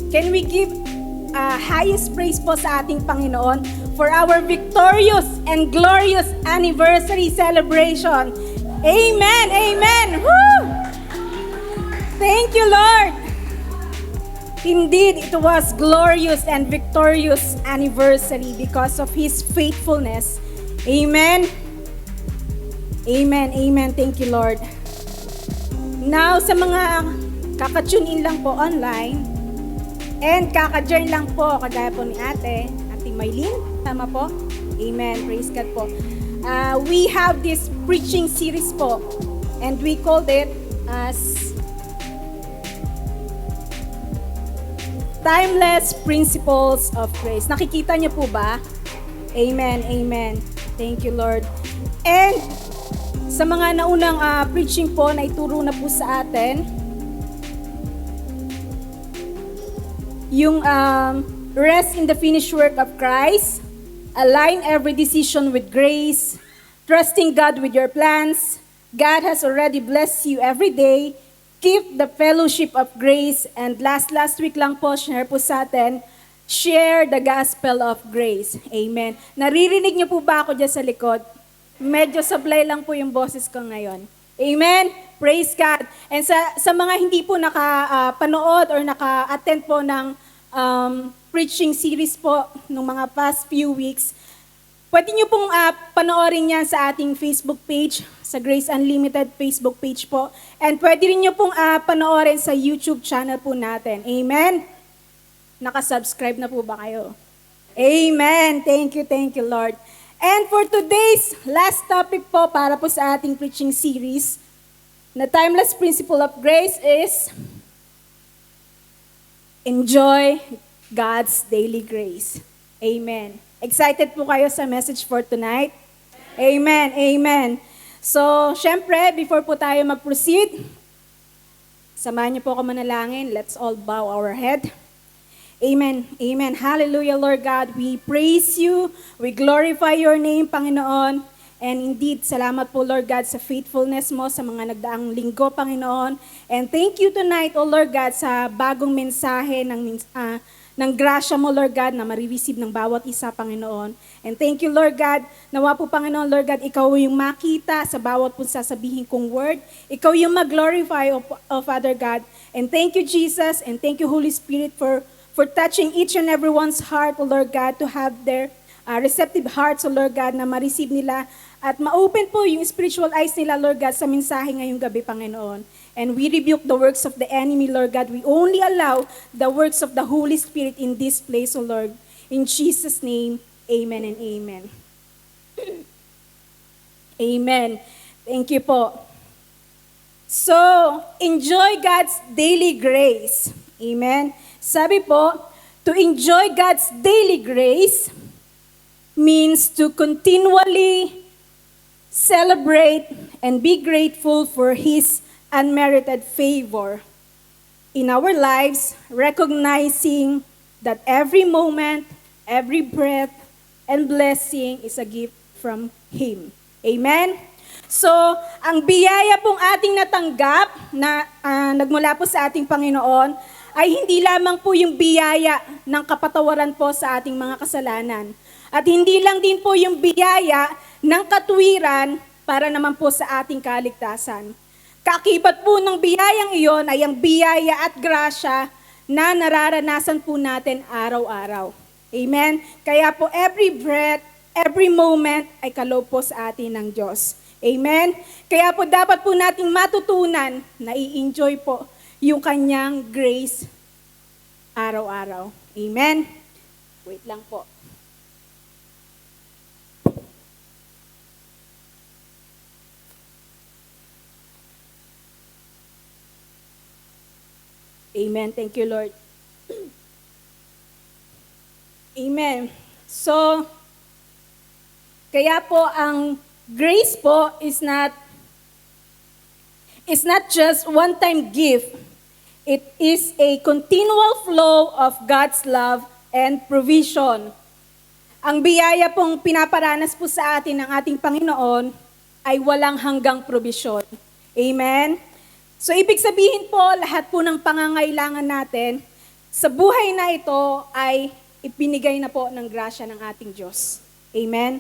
Can we give highest praise po sa ating Panginoon for our victorious and glorious anniversary celebration. Amen! Amen! Woo! Thank you, Lord! Indeed, it was glorious and victorious anniversary because of His faithfulness. Amen! Amen! Amen! Thank you, Lord. Now, sa mga kaka-tune in lang po online, and kaka-join lang po, kagaya po ni Ate Maylin, tama po? Amen, praise God po. We have this preaching series po, and we called it as Timeless Principles of Grace. Nakikita niyo po ba? Amen, amen. Thank you, Lord. And sa mga naunang preaching po na ituro na po sa atin, yung rest in the finished work of Christ, align every decision with grace, trusting God with your plans, God has already blessed you every day, keep the fellowship of grace, and last week lang po, share po sa atin, share the gospel of grace. Amen. Naririnig niyo po ba ako dyan sa likod? Medyo sablay lang po yung boses ko ngayon. Amen. Praise God. And sa mga hindi po nakapanood or naka-attend po ng preaching series po nung mga past few weeks, pwede nyo pong panoorin yan sa ating Facebook page, sa Grace Unlimited Facebook page po. And pwede rin nyo pong panoorin sa YouTube channel po natin. Amen? Nakasubscribe na po ba kayo? Amen. Thank you, Lord. And for today's last topic po para po sa ating preaching series, the timeless principle of grace is enjoy God's daily grace. Amen. Excited po kayo sa message for tonight? Amen. Amen. So, syempre, before po tayo mag-proceed, samahan niyo po ako manalangin. Let's all bow our head. Amen. Amen. Hallelujah, Lord God. We praise you. We glorify your name, Panginoon. And indeed, salamat po, Lord God, sa faithfulness mo sa mga nagdaang linggo, Panginoon. And thank you tonight, O Lord God, sa bagong mensahe ng grasya mo, Lord God, na marireceive ng bawat isa, Panginoon. And thank you, Lord God, nawa po, Panginoon, Lord God, ikaw yung makita sa bawat po sasabihin kong word. Ikaw yung mag-glorify, O Father God. And thank you, Jesus, and thank you, Holy Spirit, for touching each and everyone's heart, O Lord God, to have their receptive hearts, O Lord God, na ma-receive nila at ma-open po yung spiritual eyes nila, Lord God, sa mensahe ngayong gabi, Panginoon. And we rebuke the works of the enemy, Lord God. We only allow the works of the Holy Spirit in this place, O Lord. In Jesus' name, amen and amen. Amen. Thank you po. So, enjoy God's daily grace. Amen. Sabi po, to enjoy God's daily grace means to continually celebrate and be grateful for His unmerited favor in our lives, recognizing that every moment, every breath, and blessing is a gift from Him. Amen? So, ang biyaya pong ating natanggap na nagmula po sa ating Panginoon ay hindi lamang po yung biyaya ng kapatawaran po sa ating mga kasalanan. At hindi lang din po yung biyaya ng katuwiran para naman po sa ating kaligtasan. Kaakibat po ng biyayang iyon ay ang biyaya at grasya na nararanasan po natin araw-araw. Amen? Kaya po every breath, every moment ay kaloob po sa atin ng Diyos. Amen? Kaya po dapat po nating matutunan na i-enjoy po yung kanyang grace araw-araw. Amen? Wait lang po. Amen. Thank you, Lord. Amen. So, kaya po ang grace po is not just one-time gift. It is a continual flow of God's love and provision. Ang biyaya pong pinaparanas po sa atin ng ating Panginoon ay walang hanggang provision. Amen? So, ibig sabihin po, lahat po ng pangangailangan natin, sa buhay na ito ay ipinigay na po ng grasya ng ating Diyos. Amen?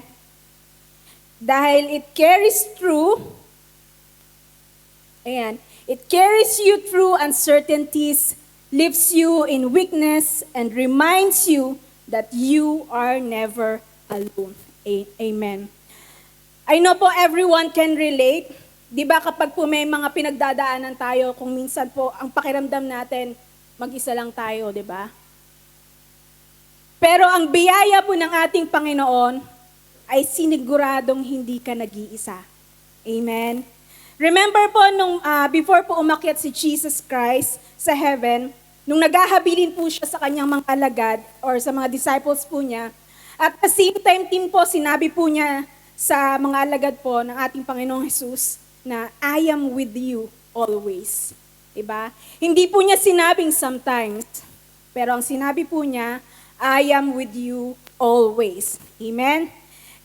Dahil it carries you through uncertainties, lifts you in weakness, and reminds you that you are never alone. Amen. I know po everyone can relate. Di ba kapag po may mga pinagdadaanan tayo, kung minsan po ang pakiramdam natin, mag-isa lang tayo, di ba? Pero ang biyaya po ng ating Panginoon ay siniguradong hindi ka nag-iisa. Amen? Remember po, before po umakyat si Jesus Christ sa heaven, nung naghahabilin po siya sa kanyang mga alagad or sa mga disciples po niya, at the same time din po, sinabi po niya sa mga alagad po ng ating Panginoong Jesus na I am with you always. Diba? Hindi po niya sinabing sometimes, pero ang sinabi po niya, I am with you always. Amen?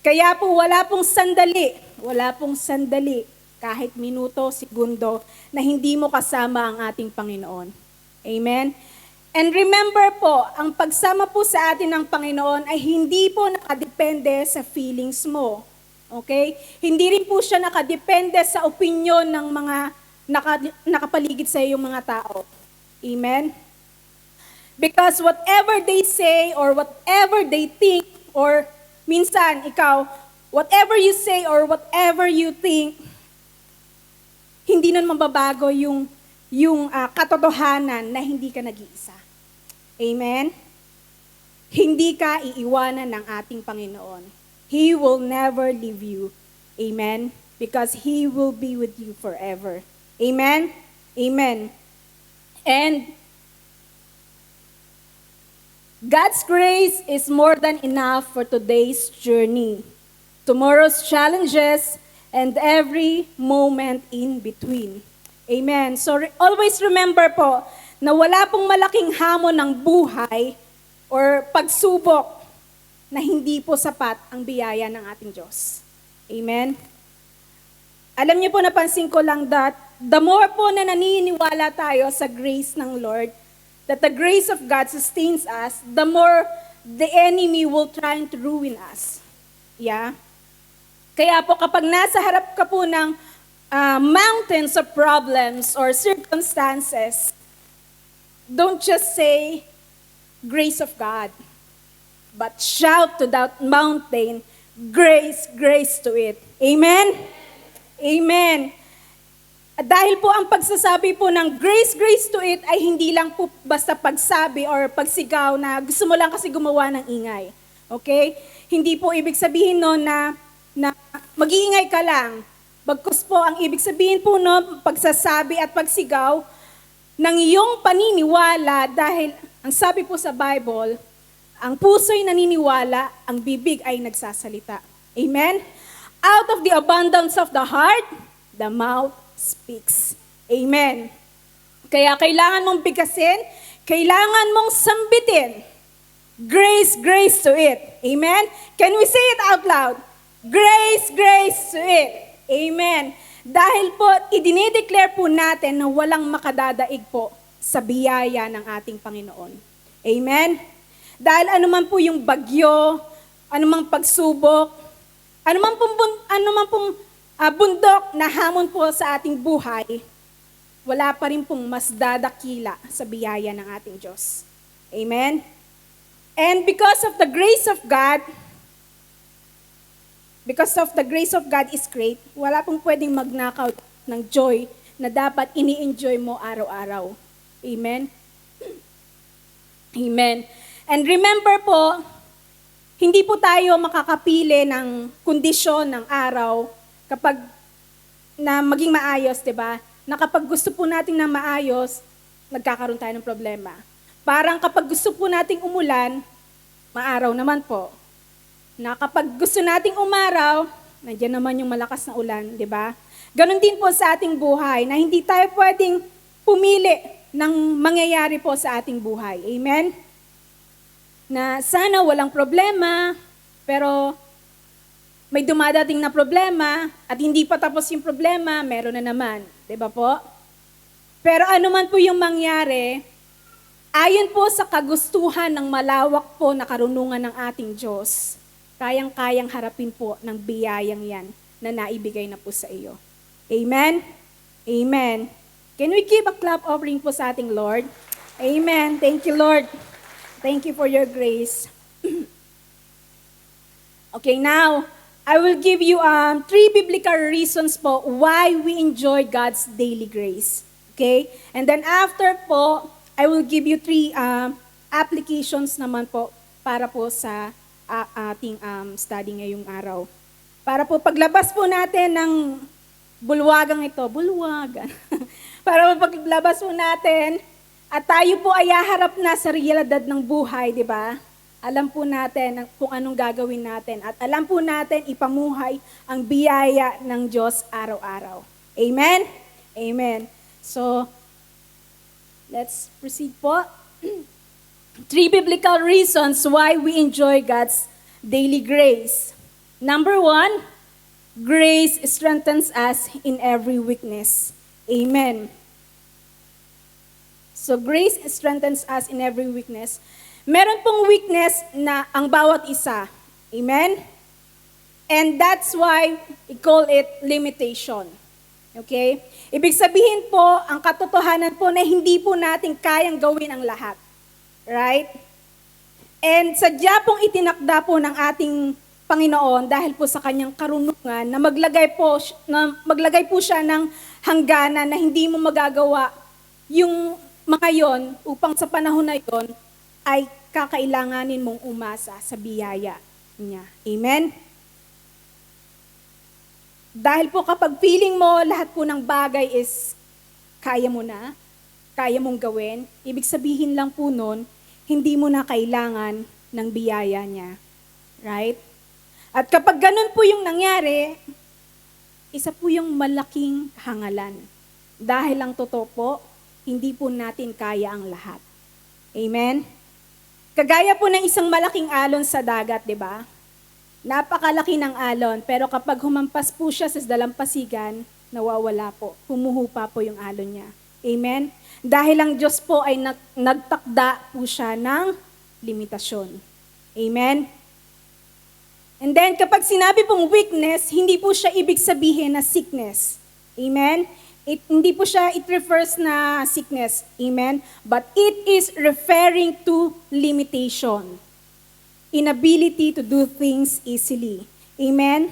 Kaya po wala pong sandali, kahit minuto, segundo, na hindi mo kasama ang ating Panginoon. Amen? And remember po, ang pagsama po sa atin ng Panginoon ay hindi po nakadepende sa feelings mo. Okay? Hindi rin po siya nakadepende sa opinion ng mga nakapaligid sa iyong mga tao. Amen? Because whatever they say or whatever they think or minsan ikaw, whatever you say or whatever you think, hindi nun mababago yung katotohanan na hindi ka nag-iisa. Amen? Hindi ka iiwanan ng ating Panginoon. He will never leave you. Amen? Because He will be with you forever. Amen? Amen. And God's grace is more than enough for today's journey, tomorrow's challenges, and every moment in between. Amen. So always remember po na wala pong malaking hamon ng buhay or pagsubok na hindi po sapat ang biyaya ng ating Diyos. Amen. Alam niyo po, napansin ko lang that the more po na naniniwala tayo sa grace ng Lord, that the grace of God sustains us, the more the enemy will try to ruin us. Yeah? Kaya po kapag nasa harap ka po ng mountains of problems or circumstances, don't just say, grace of God, but shout to that mountain, grace, grace to it. Amen? Amen. At dahil po ang pagsasabi po ng grace, grace to it ay hindi lang po basta pagsabi or pagsigaw na gusto mo lang kasi gumawa ng ingay. Okay? Hindi po ibig sabihin no na mag-iingay ka lang. Bagkus po ang ibig sabihin po no, pagsasabi at pagsigaw ng iyong paniniwala dahil ang sabi po sa Bible, ang puso'y naniniwala, ang bibig ay nagsasalita. Amen? Out of the abundance of the heart, the mouth speaks. Amen. Kaya kailangan mong bigkasin, kailangan mong sambitin. Grace, grace to it. Amen? Can we say it out loud? Grace, grace to it. Amen. Dahil po, idinideclare po natin na walang makadadaig po sa biyaya ng ating Panginoon. Amen? Dahil anuman po yung bagyo, anumang pagsubok, anuman pong bundok na hamon po sa ating buhay, wala pa rin pong mas dadakila sa biyaya ng ating Diyos. Amen? And because of the grace of God is great, wala pong pwedeng magnakaw ng joy na dapat ini-enjoy mo araw-araw. Amen? Amen. And remember po, hindi po tayo makakapili ng kondisyon ng araw kapag na maging maayos, 'di ba? Na kapag gusto po nating na maayos, nagkakaroon tayo ng problema. Parang kapag gusto po nating umulan, maaraw naman po. Na kapag gusto nating umaraw, nandiyan naman yung malakas na ulan, 'di ba? Ganon din po sa ating buhay na hindi tayo pwedeng pumili ng mangyayari po sa ating buhay. Amen? Na sana walang problema, pero may dumadating na problema at hindi pa tapos yung problema, meron na naman. Diba po? Pero ano man po yung mangyari, Ayon po sa kagustuhan ng malawak po na karunungan ng ating Diyos, kayang-kayang harapin po ng biyayang yan na naibigay na po sa iyo. Amen? Amen. Can we give a clap offering po sa ating Lord? Amen. Thank you, Lord. Thank you for your grace. Okay, now, I will give you 3 biblical reasons po why we enjoy God's daily grace. Okay? And then after po, I will give you 3 applications naman po para po sa ating study ngayong araw. Para po paglabas po natin ng bulwagang ito, bulwagan. Para po paglabas po natin at tayo po ay haharap na sa realidad ng buhay, di ba? Alam po natin kung anong gagawin natin at alam po natin ipamuhay ang biyaya ng Diyos araw-araw. Amen? Amen. So, let's proceed po. 3 biblical reasons why we enjoy God's daily grace. Number 1, grace strengthens us in every weakness. Amen. So, grace strengthens us in every weakness. Meron pong weakness na ang bawat isa. Amen? And that's why we call it limitation. Okay? Ibig sabihin po, ang katotohanan po na hindi po natin kayang gawin ang lahat. Right? And sadya pong itinakda po ng ating Panginoon dahil po sa kanyang karunungan na maglagay po siya ng hangganan na hindi mo magagawa yung mga yon upang sa panahon na yon ay kakailanganin mong umasa sa biyaya niya. Amen? Dahil po kapag feeling mo lahat po ng bagay is kaya mo na, kaya mong gawin, ibig sabihin lang po nun, hindi mo na kailangan ng biyaya niya. Right? At kapag ganun po yung nangyari, isa po yung malaking hangalan. Dahil ang totoo po, hindi po natin kaya ang lahat. Amen? Kagaya po ng isang malaking alon sa dagat, di ba? Napakalaki ng alon, pero kapag humampas po siya sa dalampasigan, nawawala po. Humuhupa po yung alon niya. Amen? Dahil ang Diyos po ay nagtakda po siya ng limitasyon. Amen? And then kapag sinabi pong weakness, hindi po siya ibig sabihin na sickness. Amen? Hindi po siya, it refers na sickness. Amen? But it is referring to limitation. Inability to do things easily. Amen?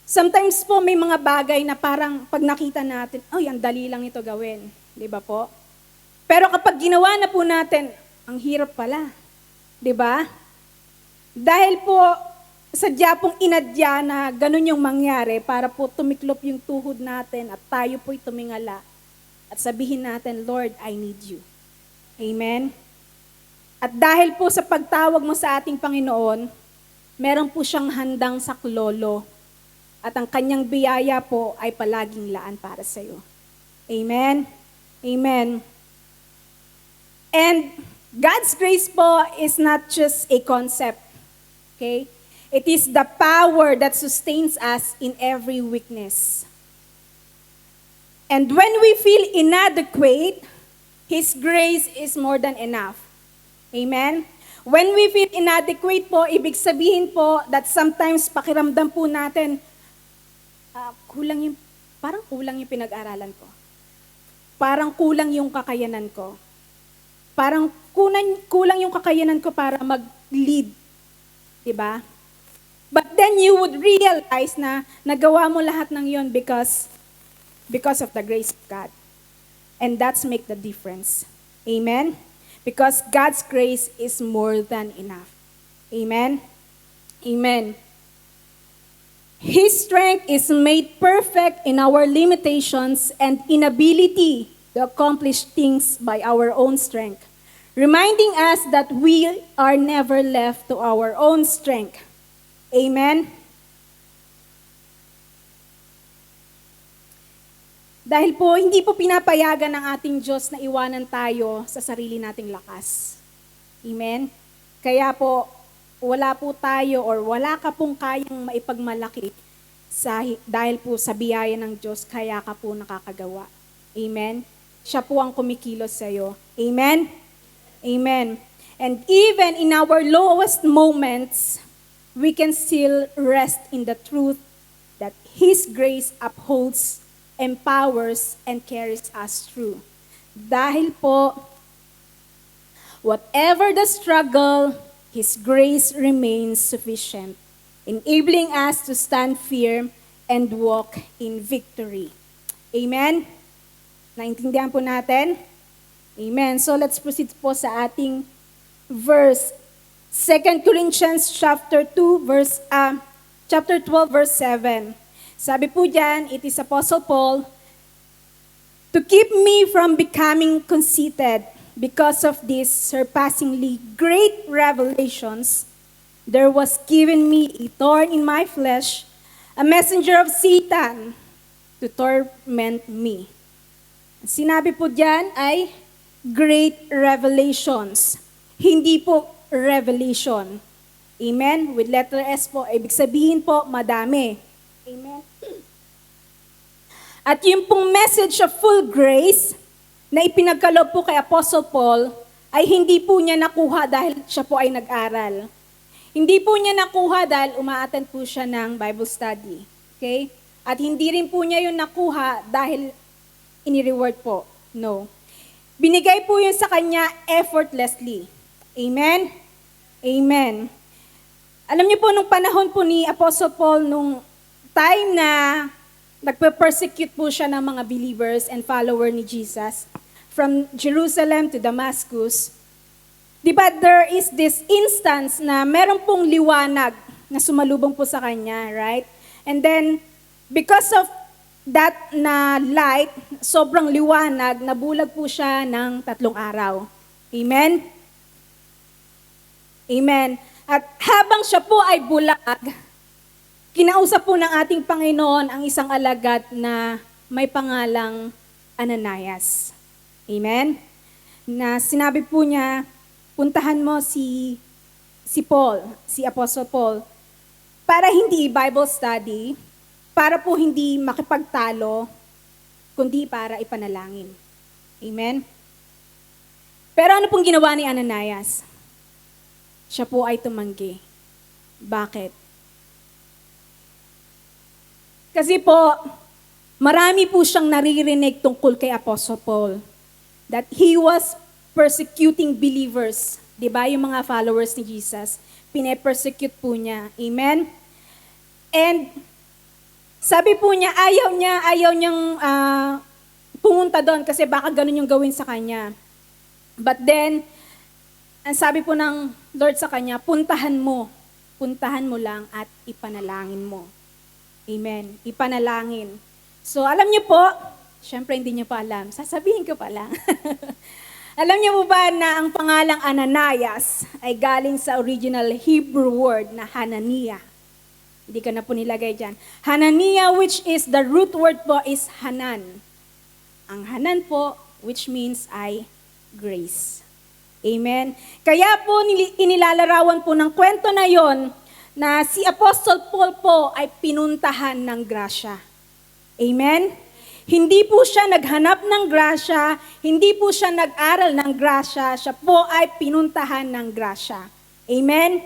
Sometimes po may mga bagay na parang pag nakita natin, ay, ang dali lang ito gawin. Di ba po? Pero kapag ginawa na po natin, ang hirap pala. Di ba? Dahil po, sadya pong inadya na ganun yung mangyari para po tumiklop yung tuhod natin at tayo po'y tumingala at sabihin natin, Lord, I need you. Amen? At dahil po sa pagtawag mo sa ating Panginoon, meron po siyang handang saklolo at ang kanyang biyaya po ay palaging laan para sa iyo. Amen? Amen. And God's grace po is not just a concept. Okay? It is the power that sustains us in every weakness. And when we feel inadequate, His grace is more than enough. Amen? When we feel inadequate po, ibig sabihin po that sometimes pakiramdam po natin, parang kulang yung pinag-aralan ko. Parang kulang yung kakayanan ko. Parang kulang yung kakayanan ko para mag-lead. Diba? But then you would realize na nagawa mo lahat ng yon because of the grace of God. And that's make the difference. Amen? Because God's grace is more than enough. Amen? Amen. His strength is made perfect in our limitations and inability to accomplish things by our own strength, reminding us that we are never left to our own strength. Amen? Dahil po, hindi po pinapayagan ng ating Diyos na iwanan tayo sa sarili nating lakas. Amen? Kaya po, wala po tayo or wala ka pong kayang maipagmalaki dahil po sa biyaya ng Diyos, kaya ka po nakakagawa. Amen? Siya po ang kumikilos sa iyo. Amen? Amen. And even in our lowest moments, we can still rest in the truth that His grace upholds, empowers, and carries us through. Dahil po, whatever the struggle, His grace remains sufficient, enabling us to stand firm and walk in victory. Amen? Naintindihan po natin? Amen. So let's proceed po sa ating verse. 2 Corinthians chapter 12 verse 7. Sabi po diyan, it is Apostle Paul, to keep me from becoming conceited because of these surpassingly great revelations, there was given me a thorn in my flesh, a messenger of Satan to torment me. Sinabi po diyan ay great revelations. Hindi po revelation. Amen? With letter S po, ibig sabihin po, madami. Amen? At yung pong message of full grace na ipinagkaloob po kay Apostle Paul ay hindi po niya nakuha dahil siya po ay nag-aral. Hindi po niya nakuha dahil umaattend po siya ng Bible study. Okay? At hindi rin po niya yun nakuha dahil ini-reward po. No. Binigay po yun sa kanya effortlessly. Amen? Amen. Alam niyo po, nung panahon po ni Apostle Paul, nung time na nagpe-persecute po siya ng mga believers and follower ni Jesus, from Jerusalem to Damascus, di ba there is this instance na meron pong liwanag na sumalubong po sa kanya, right? And then, because of that na light, sobrang liwanag, nabulag po siya ng 3 araw. Amen? Amen. At habang siya po ay bulag, kinausap po ng ating Panginoon ang isang alagad na may pangalang Ananias. Amen? Na sinabi po niya, puntahan mo si Paul, si Apostle Paul, para hindi Bible study, para po hindi makipagtalo, kundi para ipanalangin. Amen? Pero ano pong ginawa ni Ananias? Siya po ay tumanggi. Bakit? Kasi po, marami po siyang naririnig tungkol kay Apostle Paul. That he was persecuting believers. Diba? Yung mga followers ni Jesus. Pine-persecute po niya. Amen? And sabi po niya, ayaw niyang pumunta doon kasi baka ganun yung gawin sa kanya. But then, ang sabi po ng Lord sa kanya, puntahan mo lang at ipanalangin mo. Amen. Ipanalangin. So, alam niyo po, syempre hindi niyo pa alam, sasabihin ko pa lang. Alam niyo po ba na ang pangalang Ananias ay galing sa original Hebrew word na Hananiah? Hindi ka na po nilagay dyan. Hananiah, which is, the root word po is Hanan. Ang Hanan po, which means ay grace. Amen? Kaya po inilalarawan po ng kwento na yon na si Apostle Paul po ay pinuntahan ng grasya. Amen? Hindi po siya naghanap ng grasya, hindi po siya nag-aral ng grasya, siya po ay pinuntahan ng grasya. Amen?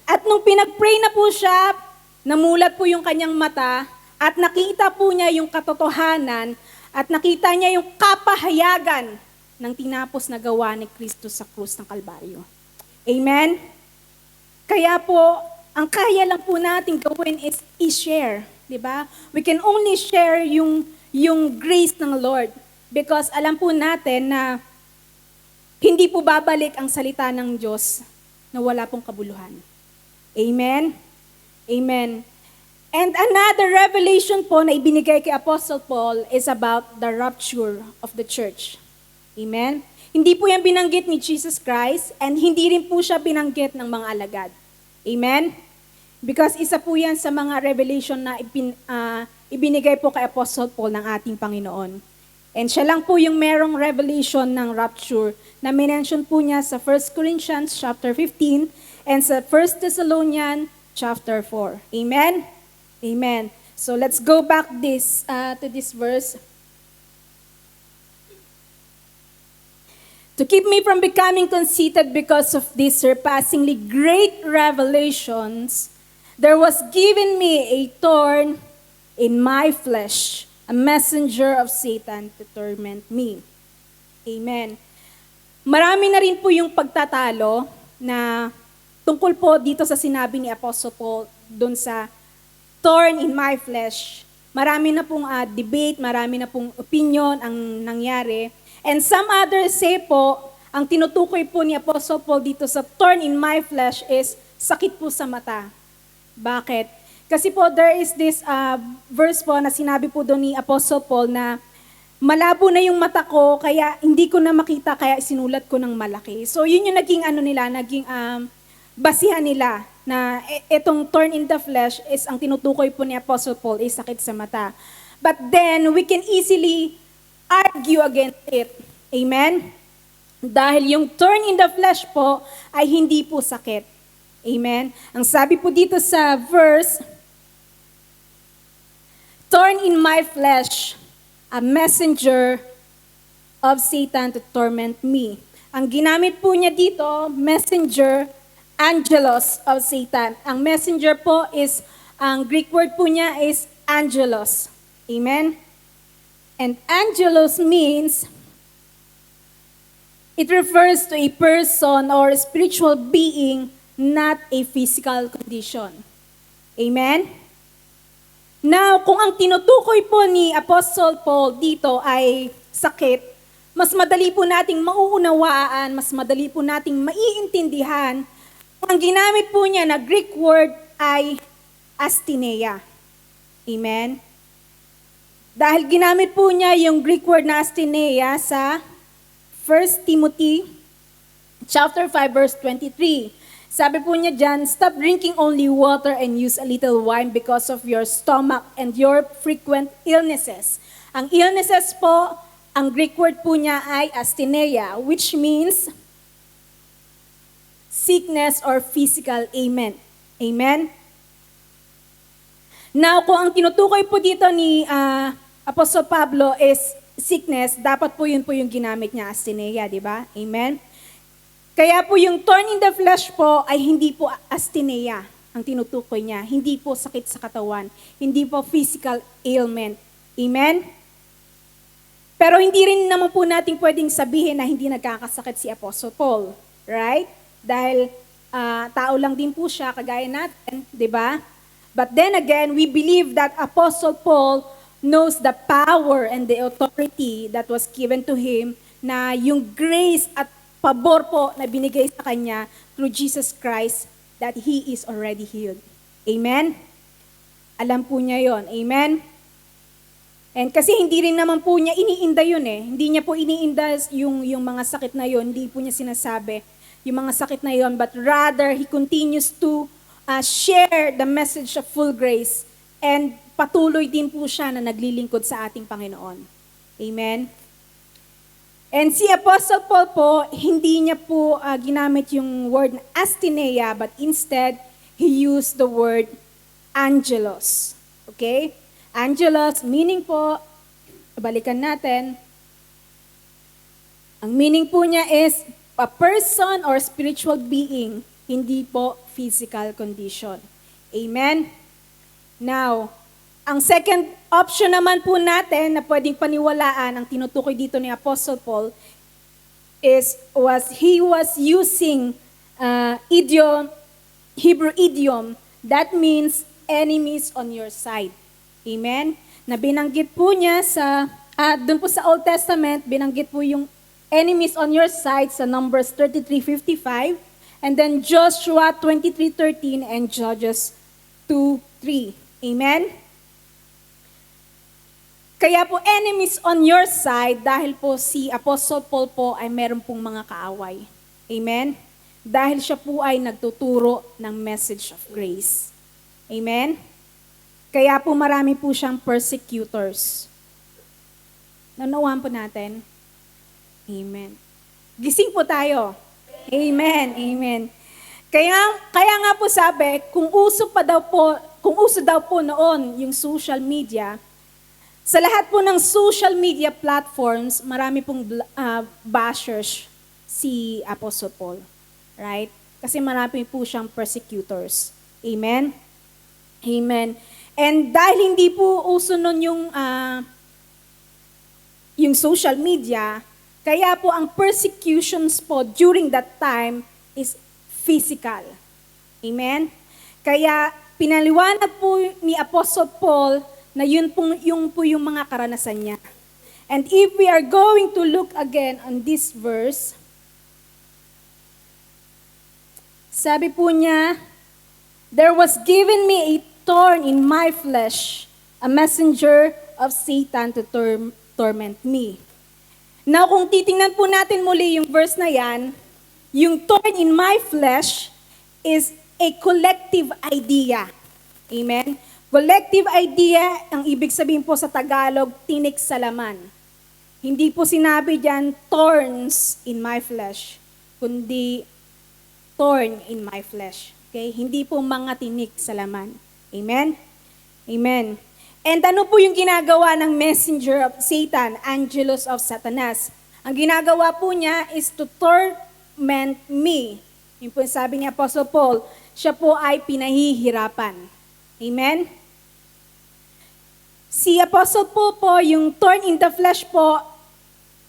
At nung pinag-pray na po siya, namulat po yung kanyang mata at nakita po niya yung katotohanan at nakita niya yung kapahayagan ng tinapos na gawa ni Kristo sa krus ng Kalbaryo. Amen? Kaya po, ang kaya lang po natin gawin is i-share. Diba? We can only share yung grace ng Lord because alam po natin na hindi po babalik ang salita ng Diyos na wala pong kabuluhan. Amen? Amen. And another revelation po na ibinigay kay Apostle Paul is about the rapture of the church. Amen? Hindi po yan binanggit ni Jesus Christ and hindi rin po siya binanggit ng mga alagad. Amen? Because isa po yan sa mga revelation na ibinigay po kay Apostle Paul ng ating Panginoon. And siya lang po yung merong revelation ng rapture na minention po niya sa 1 Corinthians chapter 15 and sa 1 Thessalonians chapter 4. Amen? Amen. So let's go back to this verse. To keep me from becoming conceited because of these surpassingly great revelations, there was given me a thorn in my flesh, a messenger of Satan to torment me. Amen. Marami na rin po yung pagtatalo na tungkol po dito sa sinabi ni Apostle Paul doon sa thorn in my flesh. Marami na pong debate, marami na pong opinion ang nangyari. And some others say po, ang tinutukoy po ni Apostle Paul dito sa thorn in my flesh is sakit po sa mata. Bakit? Kasi po there is this verse po na sinabi po doon ni Apostle Paul na malabo na yung mata ko kaya hindi ko na makita kaya sinulat ko ng malaki. So yun yung naging naging basihan nila na itong thorn in the flesh is ang tinutukoy po ni Apostle Paul is sakit sa mata. But then we can easily argue against it. Amen? Dahil yung thorn in the flesh po ay hindi po sakit. Amen? Ang sabi po dito sa verse, thorn in my flesh, a messenger of Satan to torment me. Ang ginamit po niya dito, messenger, angelos of Satan. Ang messenger po is, ang Greek word po niya is angelos. Amen? And angelos means, it refers to a person or a spiritual being, not a physical condition. Amen? Now, kung ang tinutukoy po ni Apostle Paul dito ay sakit, mas madali po nating mauunawaan, mas madali po nating maiintindihan. Ang ginamit po niya na Greek word ay astheneia. Amen? Dahil ginamit po niya yung Greek word na astheneia sa 1 Timothy chapter 5 verse 23. Sabi po niya dyan, stop drinking only water and use a little wine because of your stomach and your frequent illnesses. Ang illnesses po, ang Greek word po niya ay astheneia, which means sickness or physical ailment. Amen? Now, kung ang tinutukoy po dito ni Apostle Pablo is sickness, dapat po yun po yung ginamit niya, astheneia, di ba? Amen? Kaya po yung thorn in the flesh po ay hindi po astheneia ang tinutukoy niya. Hindi po sakit sa katawan. Hindi po physical ailment. Amen? Pero hindi rin naman po natin pwedeng sabihin na hindi nagkakasakit si Apostle Paul. Right? Dahil tao lang din po siya, kagaya natin, di ba? But then again, we believe that Apostle Paul knows the power and the authority that was given to him, na yung grace at pabor po na binigay sa kanya through Jesus Christ, that he is already healed. Amen? Alam po niya yon. Amen? And kasi hindi rin naman po niya iniinda yun eh. Hindi niya po iniinda yung mga sakit na yun. Hindi po niya sinasabi yung mga sakit na yun. But rather, he continues to share the message of full grace. And patuloy din po siya na naglilingkod sa ating Panginoon. Amen? And si Apostle Paul po, hindi niya po ginamit yung word astheneia, but instead, he used the word angelos. Okay? Angelos, meaning po, balikan natin, ang meaning po niya is a person or spiritual being, hindi po physical condition. Amen? Now, ang second option naman po natin na pwedeng paniwalaan ang tinutukoy dito ni Apostle Paul he was using Hebrew idiom that means enemies on your side. Amen? Na binanggit po niya doon po sa Old Testament, binanggit po yung enemies on your side sa Numbers 33:55, and then Joshua 23:13 and Judges 2:3. Amen? Kaya po enemies on your side dahil po si Apostle Paul po ay meron pong mga kaaway. Amen? Dahil siya po ay nagtuturo ng message of grace. Amen? Kaya po marami po siyang persecutors. Nanawaan po natin. Amen. Gising po tayo. Amen. Amen. Kaya nga po sabi, kung uso daw po noon yung social media, sa lahat po ng social media platforms, marami pong bashers. si Apostle Paul. Right? Kasi marami po siyang persecutors. Amen? Amen. And dahil hindi po uso nun yung social media, kaya po ang persecutions po during that time is physical. Amen? Kaya pinaliwanag po ni Apostle Paul na yun po yung mga karanasan niya. And if we are going to look again on this verse, sabi po niya, there was given me a thorn in my flesh, a messenger of Satan to torment me. Now, kung titingnan po natin muli yung verse na yan, yung thorn in my flesh is a collective idea. Amen? Collective idea, ang ibig sabihin po sa Tagalog, tinik sa laman. Hindi po sinabi dyan, thorns in my flesh, kundi thorn in my flesh. Okay? Hindi po mga tinik sa laman. Amen? Amen. And ano po yung ginagawa ng messenger of Satan, angelos of Satanas? Ang ginagawa po niya is to torment me. Yung po sabi ni Apostle Paul, siya po ay pinahihirapan. Amen? Si Apostle Paul po, yung thorn in the flesh po,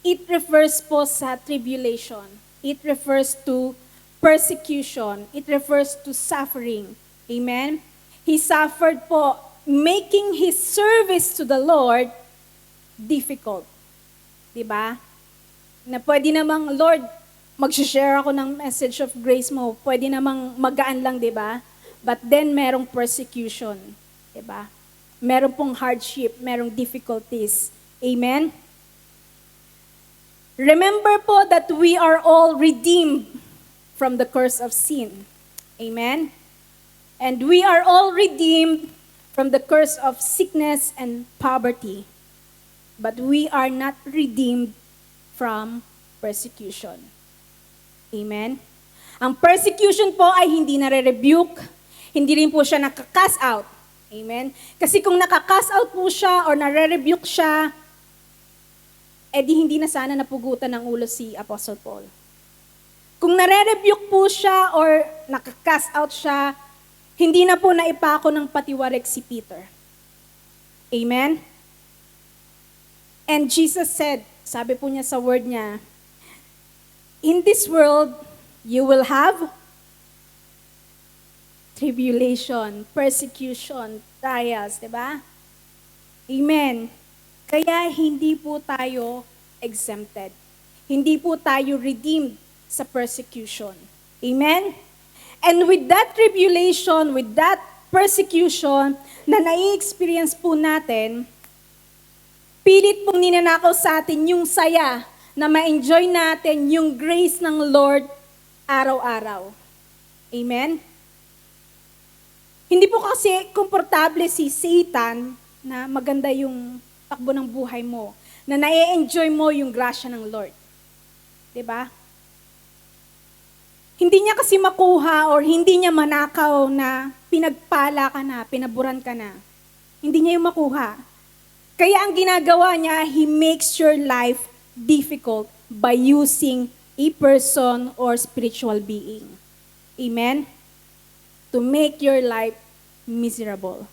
it refers po sa tribulation. It refers to persecution. It refers to suffering. Amen? He suffered po, making his service to the Lord difficult. Diba? Na pwede namang, Lord, mag-share ako ng message of grace mo. Pwede namang magaan lang, diba? But then, merong persecution. Diba? Merong pong hardship, merong difficulties. Amen? Remember po that we are all redeemed from the curse of sin. Amen? And we are all redeemed from the curse of sickness and poverty. But we are not redeemed from persecution. Amen? Ang persecution po ay hindi nare-rebuke, hindi rin po siya nakaka-cast out. Amen? Kasi kung nakaka-cast out po siya or nare-rebuke siya, edi hindi na sana napugutan ng ulo si Apostle Paul. Kung nare-rebuke po siya or nakaka-cast out siya, hindi na po naipako ng patiwarik si Peter. Amen? And Jesus said, sabi po niya sa word niya, in this world, you will have tribulation, persecution, trials, diba? Amen. Kaya hindi po tayo exempted. Hindi po tayo redeemed sa persecution. Amen? And with that tribulation, with that persecution na nai-experience po natin, pilit pong ninanakaw sa atin yung saya na ma-enjoy natin yung grace ng Lord araw-araw. Amen? Hindi po kasi komportable si Satan na maganda yung takbo ng buhay mo, na na-enjoy mo yung grasya ng Lord. Diba? Hindi niya kasi makuha or hindi niya manakaw na pinagpala ka na, pinaburan ka na. Hindi niya yung makuha. Kaya ang ginagawa niya, he makes your life difficult by using a person or spiritual being. Amen? To make your life miserable.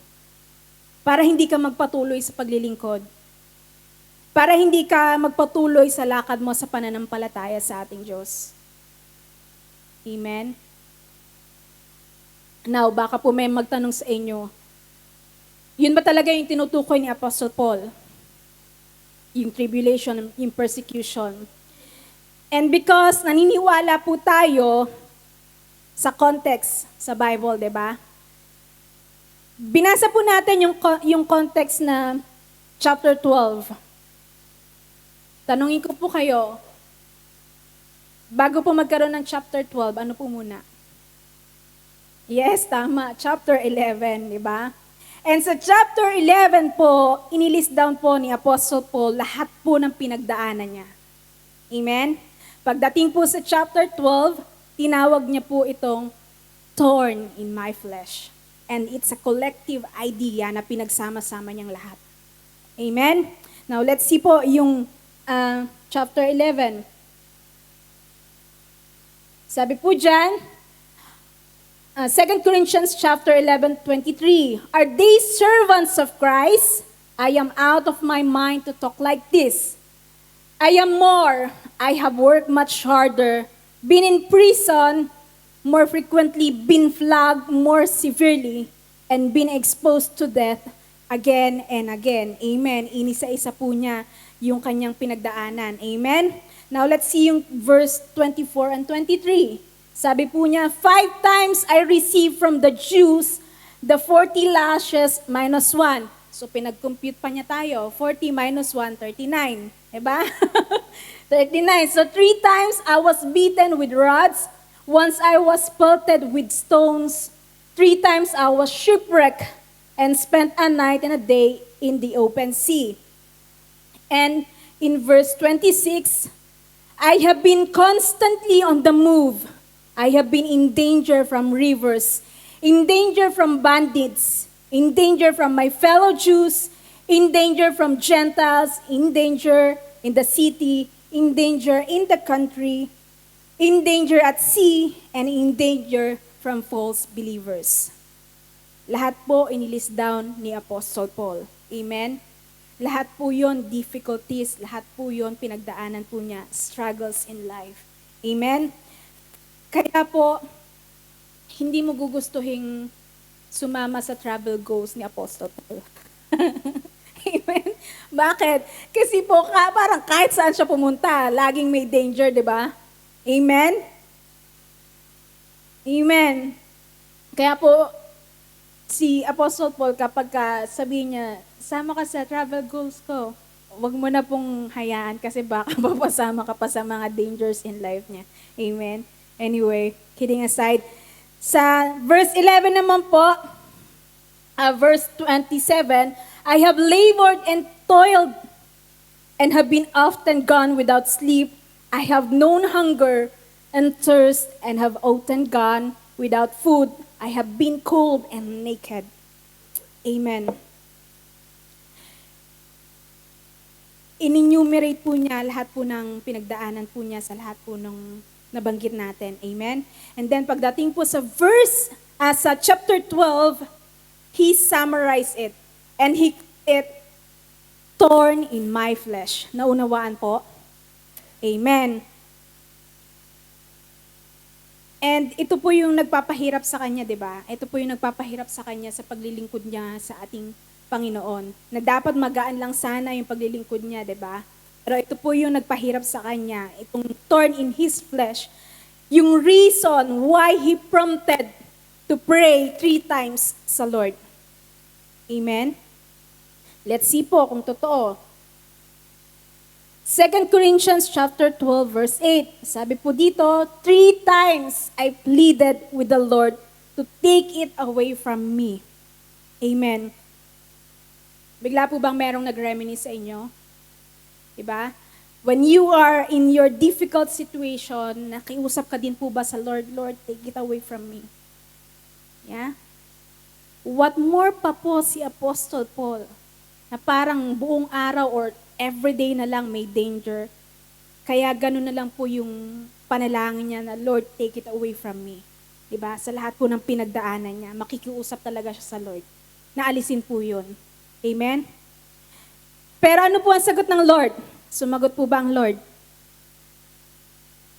Para hindi ka magpatuloy sa paglilingkod. Para hindi ka magpatuloy sa lakad mo sa pananampalataya sa ating Diyos. Amen? Now, baka po may magtanong sa inyo, yun ba talaga yung tinutukoy ni Apostle Paul? Yung tribulation, yung persecution. And because naniniwala po tayo sa context sa Bible, di ba? Binasa po natin yung context na chapter 12. Tanungin ko po kayo, bago po magkaroon ng chapter 12, ano po muna? Yes, tama. Chapter 11, di ba? And sa chapter 11 po, inilist down po ni Apostle Paul lahat po ng pinagdaanan niya. Amen? Pagdating po sa chapter 12, tinawag niya po itong thorn in my flesh. And it's a collective idea na pinagsama-sama niyang lahat. Amen? Now, let's see po yung chapter 11. Sabi po dyan, 2 Corinthians chapter 11:23, are they servants of Christ? I am out of my mind to talk like this. I am more. I have worked much harder, been in prison more frequently, been flogged more severely, and been exposed to death again and again. Amen. Inisa-isa po niya yung kanyang pinagdaanan. Amen. Now let's see yung verse 24 and 23. Sabi po niya, 5 times I received from the Jews the 40 lashes minus 1. So pinag-compute pa niya tayo. 40 minus 1, 39. Diba? 39. So 3 times I was beaten with rods. Once I was pelted with stones. 3 times I was shipwrecked and spent a night and a day in the open sea. And in verse 26, I have been constantly on the move. I have been in danger from rivers, in danger from bandits, in danger from my fellow Jews, in danger from Gentiles, in danger in the city, in danger in the country, in danger at sea, and in danger from false believers. Lahat po inilist down ni Apostle Paul. Amen? Lahat po yun, difficulties, lahat po yun, pinagdaanan po niya, struggles in life. Amen? Kaya po, hindi mo gugustuhin sumama sa travel goals ni Apostle Paul. Amen? Bakit? Kasi po, parang kahit saan siya pumunta, laging may danger, di ba? Amen? Amen. Kaya po, si Apostle Paul, kapag sabihin niya, sama ka sa travel goals ko, wag mo na pong hayaan kasi baka mapasama ka pa sa mga dangers in life niya. Amen? Anyway, kidding aside. Sa verse 11 naman po, verse 27, I have labored and toiled and have been often gone without sleep. I have known hunger and thirst and have often gone without food. I have been cold and naked. Amen. In-enumerate po niya lahat po ng pinagdaanan po niya sa lahat po ng nabanggit natin. Amen? And then pagdating po sa sa chapter 12, he summarized it. And it torn in my flesh. Naunawaan po? Amen. And ito po yung nagpapahirap sa kanya, di ba? Ito po yung nagpapahirap sa kanya sa paglilingkod niya sa ating Panginoon. Na dapat magaan lang sana yung paglilingkod niya, di ba? Pero ito po yung nagpahirap sa kanya, itong thorn in his flesh. Yung reason why he prompted to pray 3 times sa Lord. Amen? Let's see po kung totoo. 2 Corinthians chapter 12 verse 8. Sabi po dito, 3 times I pleaded with the Lord to take it away from me. Amen. Bigla po bang merong nag-reminisce sa inyo? Diba? When you are in your difficult situation, nakiusap ka din po ba sa Lord, Lord, take it away from me. Yeah? What more pa po si Apostle Paul, na parang buong araw or everyday na lang may danger. Kaya ganun na lang po yung panalangin niya na, Lord, take it away from me. Diba? Sa lahat po ng pinagdaanan niya, makikiusap talaga siya sa Lord. Naalisin po yun. Amen? Pero ano po ang sagot ng Lord? Sumagot po ba ang Lord?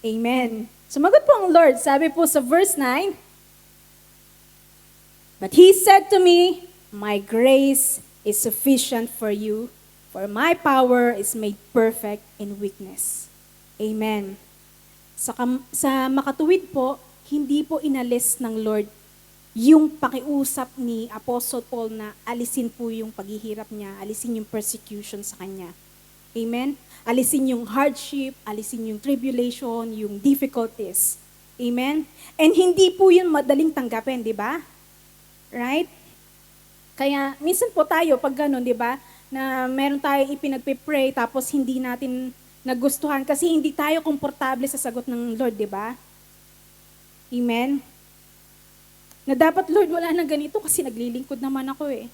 Amen. Sumagot po ang Lord. Sabi po sa verse 9, but He said to me, my grace is sufficient for you, for my power is made perfect in weakness. Amen. Sa makatuwid po, hindi po inalis ng Lord yung pakiusap ni Apostle Paul na alisin po yung paghihirap niya, alisin yung persecution sa kanya. Amen? Alisin yung hardship, alisin yung tribulation, yung difficulties. Amen? And hindi po yun madaling tanggapin, di ba? Right? Kaya minsan po tayo pag ganun, di ba? Na meron tayong ipinagpipray tapos hindi natin nagustuhan kasi hindi tayo komportable sa sagot ng Lord, di ba? Amen? Na dapat, Lord, wala na ganito kasi naglilingkod naman ako eh.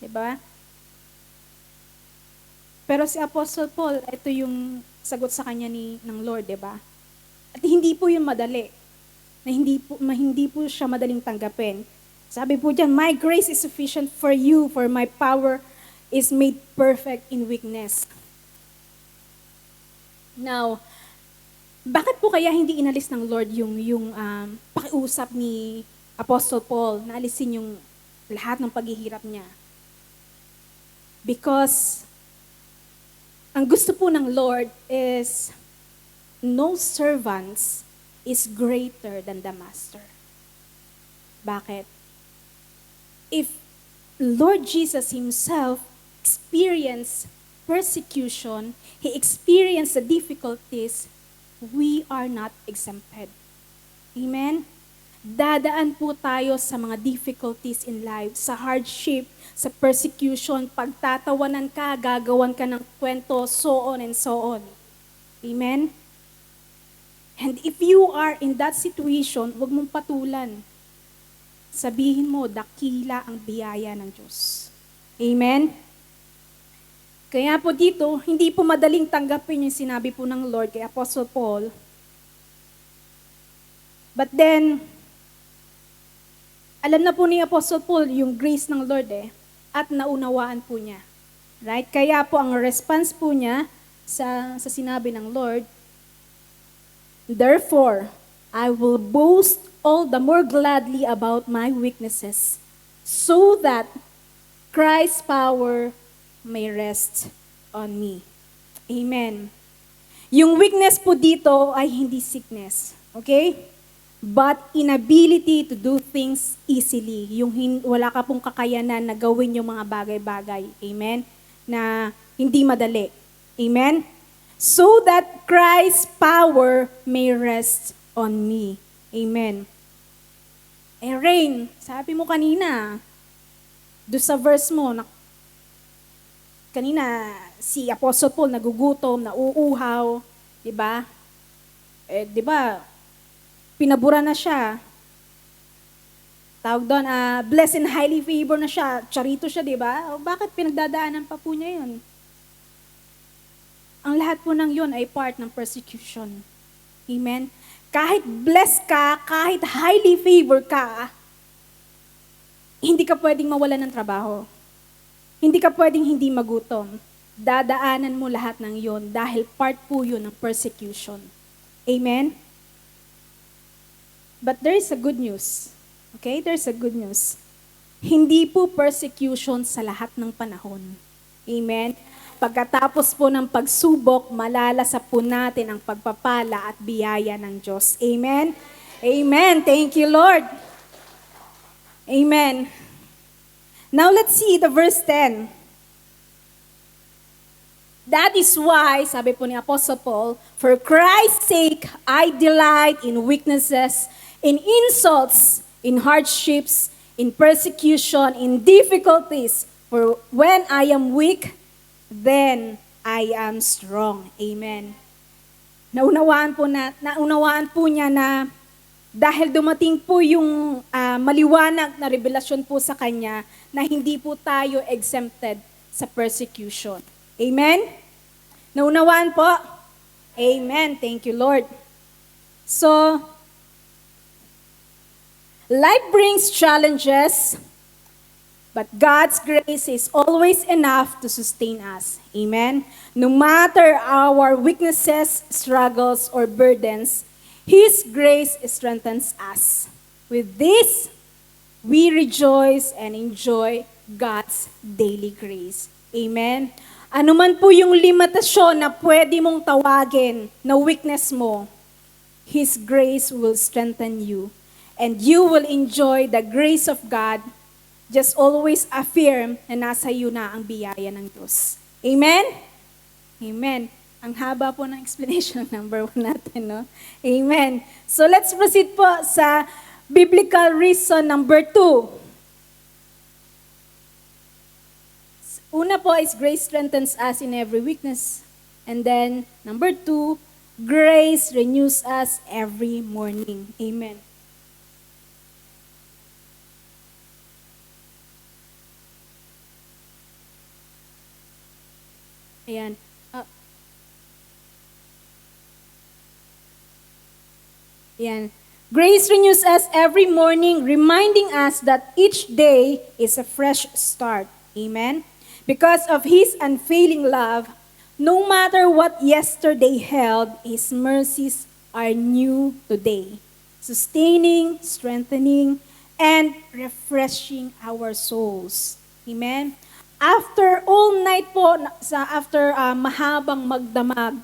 Diba? Pero si Apostle Paul, ito yung sagot sa kanya ng Lord, diba? At hindi po yun madali. Na hindi po siya madaling tanggapin. Sabi po diyan, my grace is sufficient for you, for my power is made perfect in weakness. Now, bakit po kaya hindi inalis ng Lord yung pakiusap ni Apostle Paul na alisin yung lahat ng paghihirap niya? Because ang gusto po ng Lord is no servants is greater than the master. Bakit? If Lord Jesus Himself experienced persecution, He experienced the difficulties, we are not exempted. Amen? Dadaan po tayo sa mga difficulties in life, sa hardship, sa persecution, pagtatawanan ka, gagawan ka ng kwento, so on and so on. Amen? And if you are in that situation, huwag mong patulan. Sabihin mo, dakila ang biyaya ng Diyos. Amen? Kaya po dito, hindi po madaling tanggapin yung sinabi po ng Lord kay Apostle Paul. But then, alam na po ni Apostle Paul yung grace ng Lord at naunawaan po niya. Right? Kaya po ang response po niya sa sinabi ng Lord, therefore, I will boast all the more gladly about my weaknesses, so that Christ's power may rest on me. Amen. Yung weakness po dito ay hindi sickness. Okay? But inability to do things easily. Yung wala ka pong kakayanan na gawin yung mga bagay-bagay. Amen? Na hindi madali. Amen? So that Christ's power may rest on me. Amen. Rain, sabi mo kanina, do sa verse mo, kanina, si Apostle Paul nagugutom, nauuhaw, di ba? Di ba, pinabura na siya. Tawag doon, blessed and highly favored na siya. Charito siya, di ba? Bakit pinagdadaanan pa po niya yun? Ang lahat po ng yun ay part ng persecution. Amen? Kahit blessed ka, kahit highly favored ka, hindi ka pwedeng mawalan ng trabaho. Hindi ka pwedeng hindi magutom. Dadaanan mo lahat ng yon dahil part po yun ng persecution. Amen? But there is a good news. Okay? There's a good news. Hindi po persecution sa lahat ng panahon. Amen? Pagkatapos po ng pagsubok, malalasap po natin ang pagpapala at biyaya ng Diyos. Amen? Amen. Thank you, Lord. Amen. Now let's see the verse 10. That is why, sabi po ni Apostle Paul, for Christ's sake, I delight in weaknesses, in insults, in hardships, in persecution, in difficulties. For when I am weak, then I am strong. Amen. Naunawaan po niya na dahil dumating po yung maliwanag na revelasyon po sa kanya na hindi po tayo exempted sa persecution. Amen? Naunawaan po? Amen. Thank you, Lord. So, life brings challenges, but God's grace is always enough to sustain us. Amen? No matter our weaknesses, struggles, or burdens, His grace strengthens us. With this, we rejoice and enjoy God's daily grace. Amen? Ano man po yung limitasyon na pwede mong tawagin na weakness mo, His grace will strengthen you. And you will enjoy the grace of God. Just always affirm na nasa iyo na ang biyaya ng Diyos. Amen? Amen. Ang haba po ng explanation ng number 1 natin, no? Amen. So let's proceed po sa biblical reason number 2. Una po is grace strengthens us in every weakness. And then, number 2, grace renews us every morning. Amen. Ayan. Yan. Grace renews us every morning, reminding us that each day is a fresh start. Amen? Because of His unfailing love, no matter what yesterday held, His mercies are new today, sustaining, strengthening, and refreshing our souls. Amen? After all night po, after mahabang magdamag,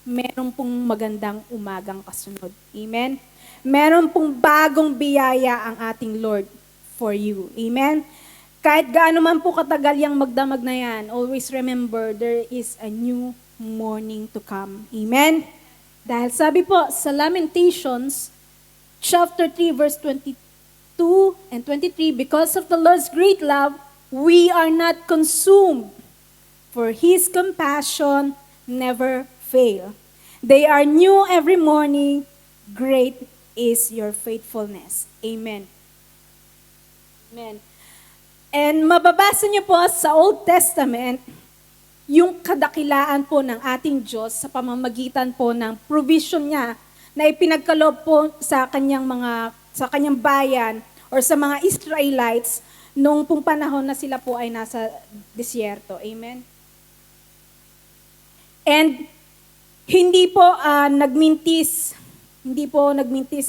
meron pong magandang umagang kasunod. Amen? Meron pong bagong biyaya ang ating Lord for you. Amen? Kahit gaano man po katagal yung magdamag na yan, always remember there is a new morning to come. Amen? Dahil sabi po sa Lamentations, chapter 3, verse 22 and 23, because of the Lord's great love, we are not consumed, for His compassion never fail. They are new every morning. Great is your faithfulness. Amen. Amen. And mababasa niyo po sa Old Testament, yung kadakilaan po ng ating Diyos sa pamamagitan po ng provision niya na ipinagkaloob po sa kanyang bayan or sa mga Israelites nung pong panahon na sila po ay nasa disyerto. Amen. And hindi po nagmintis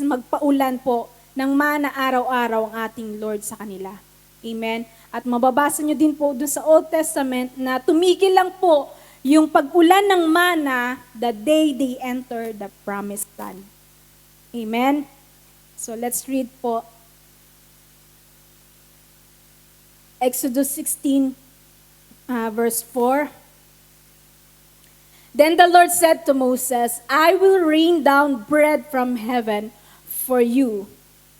magpaulan po ng mana araw-araw ang ating Lord sa kanila. Amen. At mababasa nyo din po doon sa Old Testament na tumigil lang po yung pag-ulan ng mana the day they enter the promised land. Amen. So let's read po Exodus 16 verse 4. Then the Lord said to Moses, I will rain down bread from heaven for you.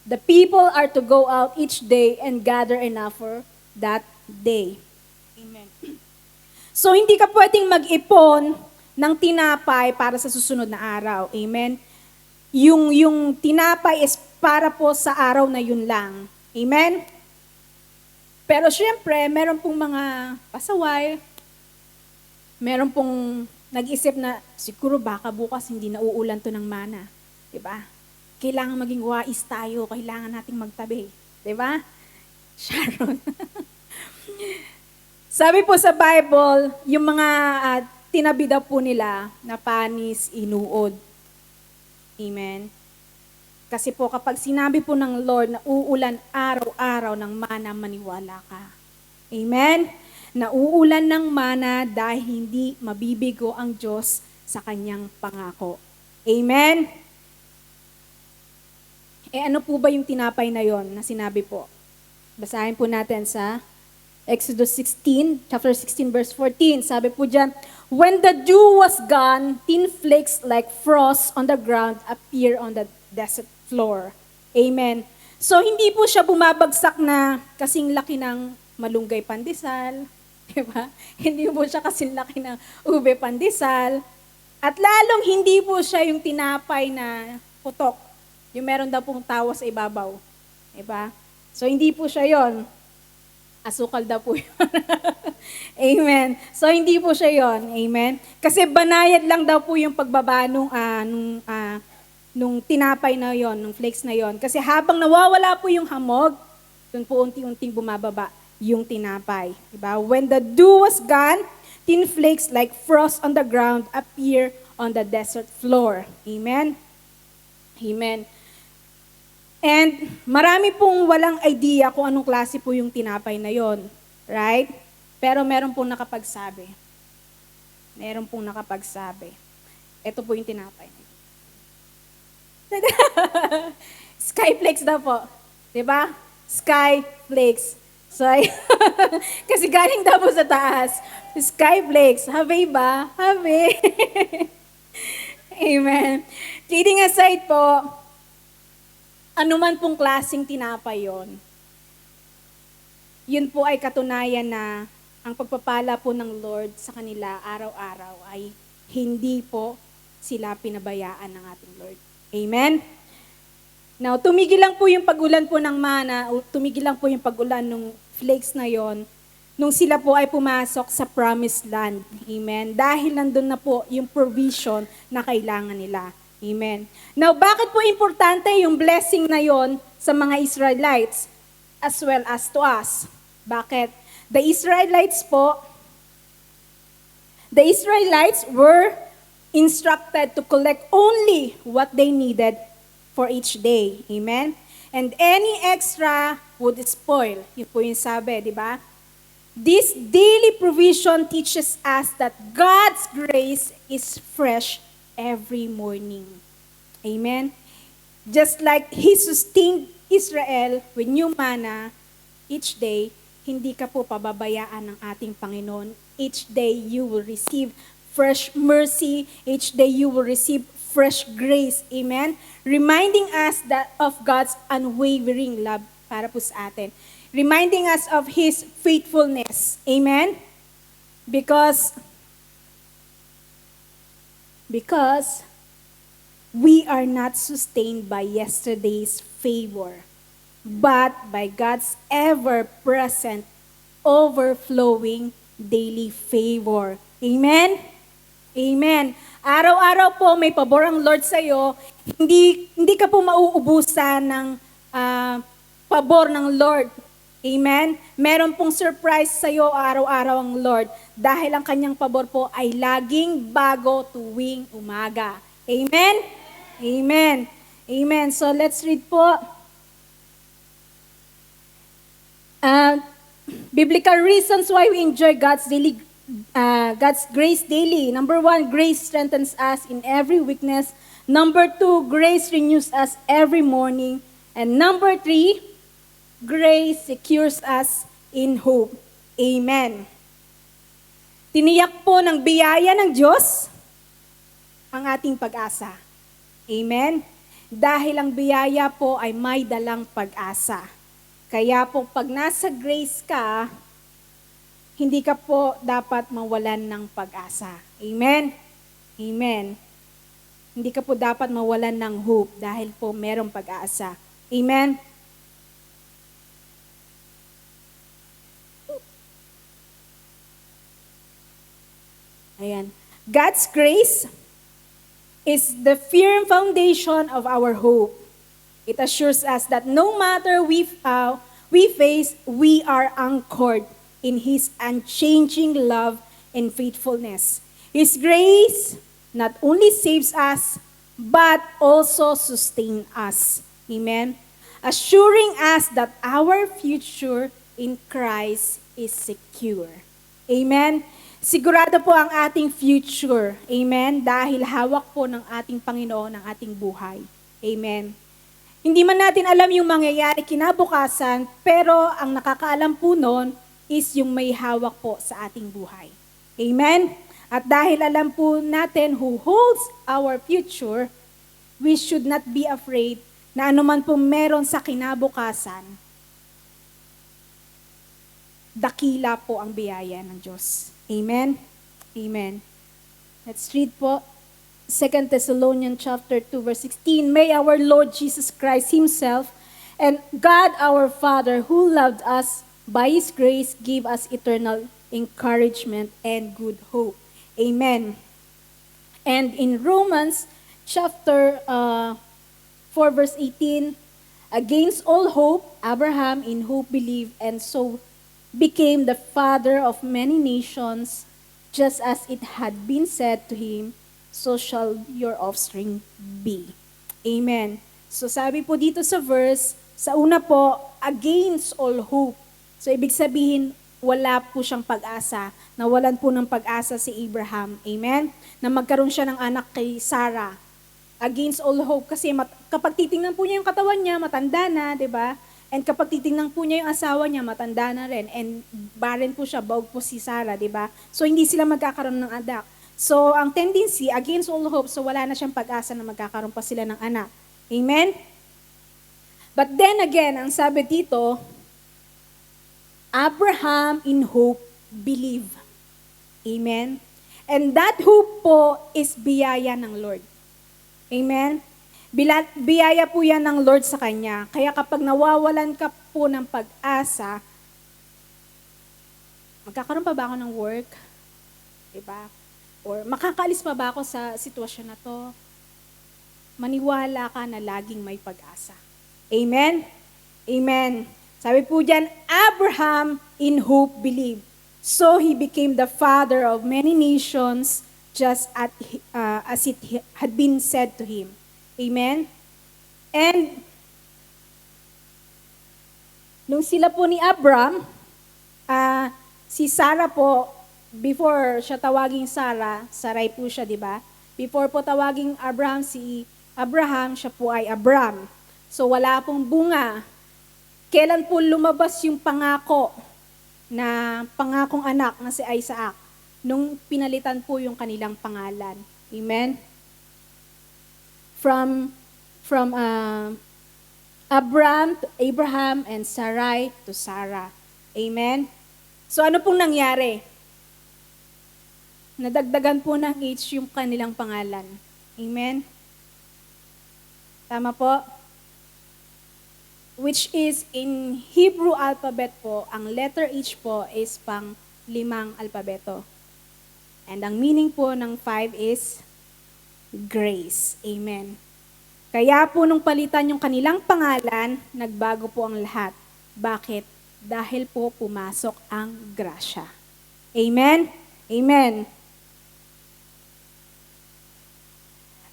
The people are to go out each day and gather enough for that day. Amen. So hindi ka pwedeng mag-ipon ng tinapay para sa susunod na araw. Amen. Yung tinapay is para po sa araw na yun lang. Amen. Pero syempre, meron pong mga pasaway, meron pong nag-isip na siguro baka bukas hindi na uulan to ng mana. Diba? Kailangan maging wais tayo, kailangan nating magtabi. Diba? Sharon. Sabi po sa Bible, yung mga tinabi daw po nila na panis, inuod. Amen. Kasi po kapag sinabi po ng Lord na uulan araw-araw ng mana, maniwala ka. Amen. Nauulan ng mana dahil hindi mabibigo ang Diyos sa kanyang pangako. Amen? Ano po ba yung tinapay na yon na sinabi po? Basahin po natin sa Exodus 16, chapter 16, verse 14. Sabi po dyan, when the dew was gone, thin flakes like frost on the ground appear on the desert floor. Amen. So hindi po siya bumabagsak na kasing laki ng malunggay pandesal, diba? Hindi po siya kasing laki ng ube pandesal. At lalong hindi po siya yung tinapay na putok. Yung meron daw pong tawa sa ibabaw. Diba? So hindi po siya yon. Asukal daw po yun. Amen. So hindi po siya yon. Amen. Kasi banayad lang daw po yung pagbaba nung tinapay na yon, nung flakes na yon. Kasi habang nawawala po yung hamog, doon po unti-unting bumababa yung tinapay. Diba? When the dew was gone, thin flakes like frost on the ground appear on the desert floor. Amen? Amen. And marami pong walang idea kung anong klase po yung tinapay na yon. Right? Pero meron pong nakapagsabi. Meron pong nakapagsabi. Ito po yung tinapay. Skyflakes daw po. Diba? Skyflakes. So, kasi galing daw po sa taas. Skyflakes. Habe ba? Habe. Amen. Kidding aside po, anuman pong klaseng tinapay yon, yun po ay katunayan na ang pagpapala po ng Lord sa kanila araw-araw ay hindi po sila pinabayaan ng ating Lord. Amen? Now, tumigil lang po yung pag-ulan po ng mana, tumigil lang po yung pag-ulan ng flakes na yon, nung sila po ay pumasok sa promised land. Amen? Dahil nandun na po yung provision na kailangan nila. Amen. Now, bakit po importante yung blessing na yon sa mga Israelites as well as to us? Bakit? The Israelites were instructed to collect only what they needed for each day. Amen? And any extra would spoil. Yun po yung sabi, di ba? This daily provision teaches us that God's grace is fresh every morning. Amen? Just like He sustained Israel with new manna each day, hindi ka po pababayaan ng ating Panginoon. Each day you will receive fresh mercy. Each day you will receive fresh grace. Amen? Reminding us that of God's unwavering love para po sa atin. Reminding us of His faithfulness. Amen? Because we are not sustained by yesterday's favor, but by God's ever-present, overflowing daily favor. Amen? Amen. Araw-araw po may pabor ang Lord sa iyo. Hindi ka po mauubusan ng pabor ng Lord. Amen? Meron pong surprise sa iyo araw-araw ang Lord dahil ang kanyang pabor po ay laging bago tuwing umaga. Amen? Amen. Amen. So let's read po. Biblical reasons why we enjoy God's grace daily. Number 1, grace strengthens us in every weakness. Number 2, grace renews us every morning. And number 3, grace secures us in hope. Amen. Tiniyak po ng biyaya ng Diyos ang ating pag-asa. Amen. Dahil ang biyaya po ay may dalang pag-asa. Kaya po pag nasa grace ka, hindi ka po dapat mawalan ng pag-asa. Amen? Amen. Hindi ka po dapat mawalan ng hope dahil po merong pag-asa. Amen? Ayan. God's grace is the firm foundation of our hope. It assures us that no matter we face, we are anchored in His unchanging love and faithfulness. His grace not only saves us, but also sustains us. Amen? Assuring us that our future in Christ is secure. Amen? Sigurado po ang ating future. Amen? Dahil hawak po ng ating Panginoon ang ating buhay. Amen? Hindi man natin alam yung mangyayari kinabukasan, pero ang nakakaalam po nun is yung may hawak po sa ating buhay. Amen? At dahil alam po natin who holds our future, we should not be afraid na anuman po meron sa kinabukasan, dakila po ang biyaya ng Diyos. Amen? Amen. Let's read po 2 Thessalonians chapter 2 verse 16. May our Lord Jesus Christ Himself and God our Father who loved us by His grace give us eternal encouragement and good hope. Amen. And in Romans chapter 4 verse 18, against all hope, Abraham in hope believed and so became the father of many nations, just as it had been said to him, so shall your offspring be. Amen. So sabi po dito sa verse, sa una po, against all hope. So ibig sabihin, wala po siyang pag-asa. Nawalan po ng pag-asa si Abraham. Amen? Na magkaroon siya ng anak kay Sarah. Against all hope. Kasi kapag titingnan po niya yung katawan niya, matanda na, di ba? And kapag titingnan po niya yung asawa niya, matanda na rin. And barren po siya, bawg po si Sarah, di ba? So hindi sila magkakaroon ng anak. So, ang tendency, against all hope, so wala na siyang pag-asa na magkakaroon pa sila ng anak. Amen? But then again, ang sabi dito, Abraham in hope believe. Amen? And that hope po is biyaya ng Lord. Amen? Biyaya po yan ng Lord sa kanya. Kaya kapag nawawalan ka po ng pag-asa, magkakaroon pa ba ako ng work? Diba? Or makakaalis pa ba ako sa sitwasyon na to? maniwala ka na laging may pag-asa. Amen? Amen. Sabi po diyan, Abraham in hope believed. So he became the father of many nations, just as it had been said to him. Amen? And nung sila po ni Abram, si Sarah po, before siya tawaging Sarah, Sarai po siya, di ba? Before po tawaging Abraham, si Abraham, siya po ay Abram. So wala pong bunga. Kailan po lumabas yung pangakong anak na si Isaac? Nung pinalitan po yung kanilang pangalan. Amen? From Abram to Abraham and Sarai to Sarah. Amen? So ano pong nangyari? Nadagdagan po ng H yung kanilang pangalan. Amen? Tama po? Which is in Hebrew alphabet po, ang letter H po is pang 5 alpabeto. And ang meaning po ng 5 is grace. Amen. Kaya po nung palitan yung kanilang pangalan, nagbago po ang lahat. Bakit? Dahil po pumasok ang grasya. Amen? Amen.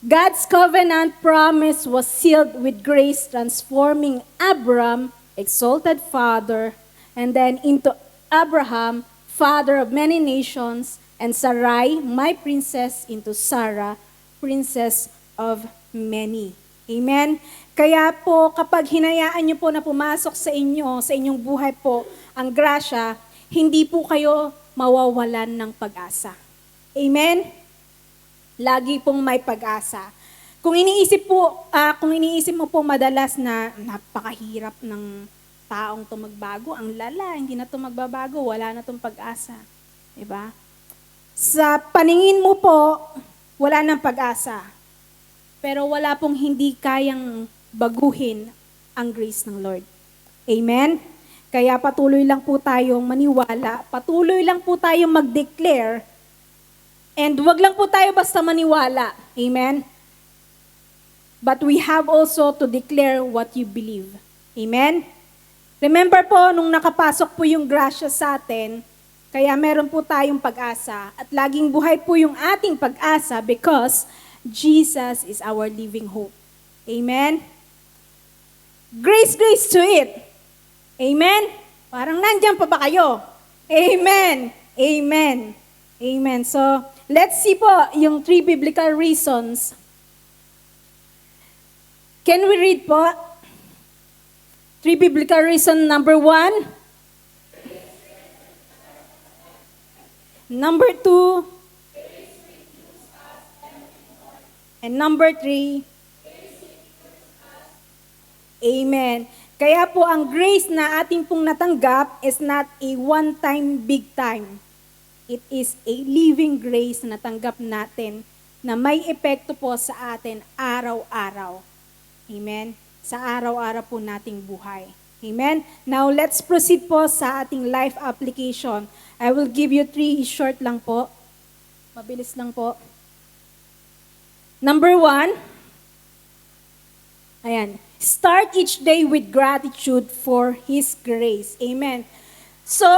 God's covenant promise was sealed with grace, transforming Abram, exalted father, and then into Abraham, father of many nations, and Sarai, my princess, into Sarah, princess of many. Amen? Kaya po, kapag hinayaan niyo po na pumasok sa inyong buhay po, ang grasya, hindi po kayo mawawalan ng pag-asa. Amen? Lagi pong may pag-asa. Kung iniisip mo po madalas na napakahirap ng taong to magbago, ang lala, hindi na to magbabago, wala na tong pag-asa. Diba? Sa paningin mo po, wala nang pag-asa. Pero wala pong hindi kayang baguhin ang grace ng Lord. Amen? Kaya patuloy lang po tayong maniwala, patuloy lang po tayong mag-declare, and wag lang po tayo basta maniwala. Amen? But we have also to declare what you believe. Amen? Remember po, nung nakapasok po yung grasya sa atin, kaya meron po tayong pag-asa at laging buhay po yung ating pag-asa because Jesus is our living hope. Amen? Grace to it. Amen? Parang nandyan pa ba kayo? Amen. Amen. Amen. So, let's see po yung 3 biblical reasons. Can we read po? 3 biblical reason. Number 1. Number 2. And number 3. Amen. Kaya po ang grace na ating pong natanggap is not a one-time, big time. It is a living grace na natanggap natin na may epekto po sa atin araw-araw. Amen? Sa araw-araw po nating buhay. Amen? Now, let's proceed po sa ating life application. I will give you 3 short lang po. Mabilis lang po. Number 1, ayan, start each day with gratitude for His grace. Amen? So,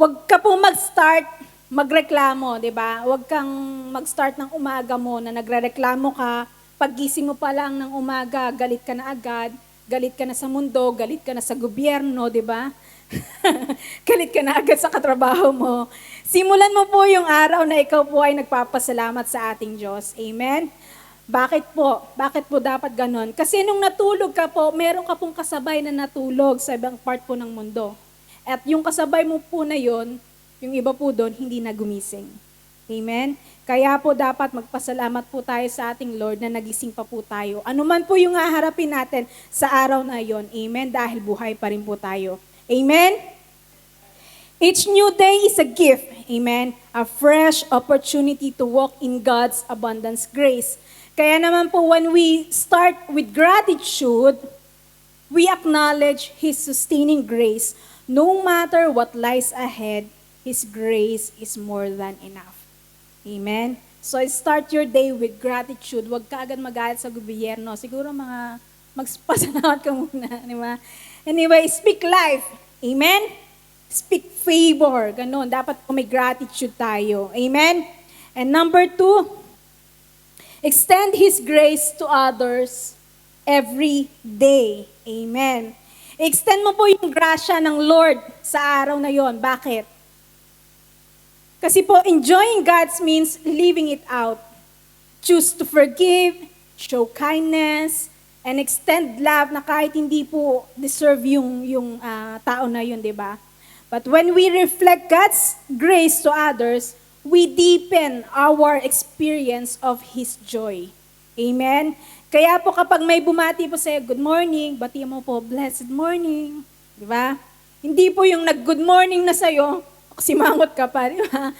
wag ka po mag-start, magreklamo, di ba? Wag kang mag-start ng umaga mo na nagrereklamo ka, paggising mo pa lang ng umaga, galit ka na agad, galit ka na sa mundo, galit ka na sa gobyerno, di ba? Galit ka na agad sa katrabaho mo. Simulan mo po yung araw na ikaw po ay nagpapasalamat sa ating Diyos. Amen? Bakit po? Bakit po dapat ganon? Kasi nung natulog ka po, meron ka pong kasabay na natulog sa ibang part po ng mundo. At yung kasabay mo po na yon, yung iba po doon, hindi na gumising. Amen? Kaya po dapat magpasalamat po tayo sa ating Lord na nagising pa po tayo. Ano man po yung haharapin natin sa araw na yon. Amen? Dahil buhay pa rin po tayo. Amen? Each new day is a gift. Amen? A fresh opportunity to walk in God's abundance grace. Kaya naman po when we start with gratitude, we acknowledge His sustaining grace. No matter what lies ahead, His grace is more than enough. Amen? So start your day with gratitude. Huwag ka agad magalit sa gobyerno. Siguro mga magpasalamat ka muna, di ba? Anyway, speak life. Amen? Speak favor. Ganon. Dapat po may gratitude tayo. Amen? And number 2, extend His grace to others every day. Amen. Extend mo po yung grasya ng Lord sa araw na yon. Bakit? Kasi po, enjoying God's means living it out. Choose to forgive, show kindness, and extend love na kahit hindi po deserve yung tao na yun, di ba? But when we reflect God's grace to others, we deepen our experience of His joy. Amen? Kaya po kapag may bumati po sa'yo, good morning, bati mo po, blessed morning. Di ba? Hindi po yung nag-good morning na sa'yo, simangot ka pa, di ba?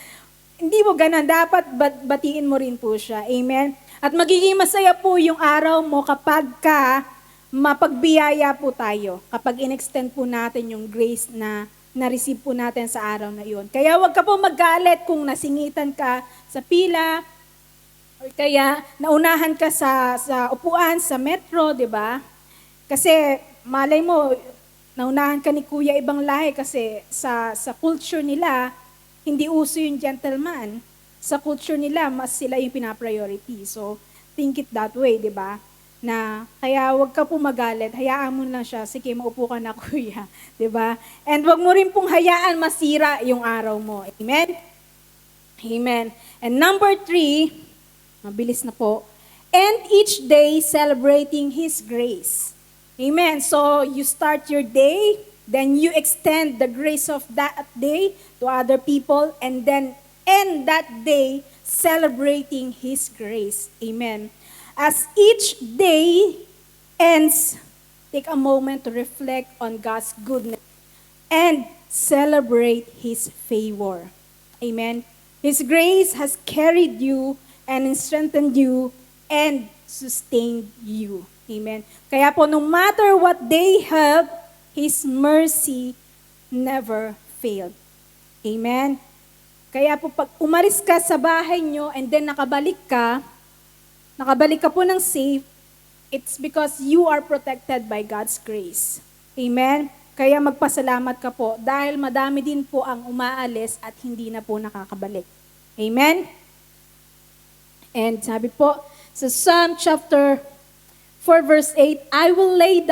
Hindi po ganun. Dapat batiin mo rin po siya. Amen? At magiging masaya po yung araw mo kapag mapagbiyaya po tayo. Kapag in-extend po natin yung grace na na-receive po natin sa araw na yun. Kaya wag ka po magalit kung nasingitan ka sa pila, or kaya naunahan ka sa upuan, sa metro, di ba? Kasi malay mo, naunahan ka ni kuya ibang lahi kasi sa culture nila, hindi uso yung gentleman. Sa culture nila, mas sila yung pinapriority. So, think it that way, di ba? Na, kaya wag ka po magalit, hayaan mo lang siya, sige, maupo ka na kuya, di ba? And wag mo rin pong hayaan masira yung araw mo. Amen? Amen. And number 3, mabilis na po, and each day celebrating His grace. Amen. So, you start your day, then you extend the grace of that day to other people, and then end that day celebrating His grace. Amen. As each day ends, take a moment to reflect on God's goodness and celebrate His favor. Amen. His grace has carried you and strengthened you and sustained you. Amen. Kaya po, no matter what they have, His mercy never failed. Amen. Kaya po, pag umalis ka sa bahay nyo and then nakabalik ka po ng safe, it's because you are protected by God's grace. Amen. Kaya magpasalamat ka po dahil madami din po ang umaalis at hindi na po nakakabalik. Amen. And sabi po sa Psalm chapter 4 verse 8, I will lie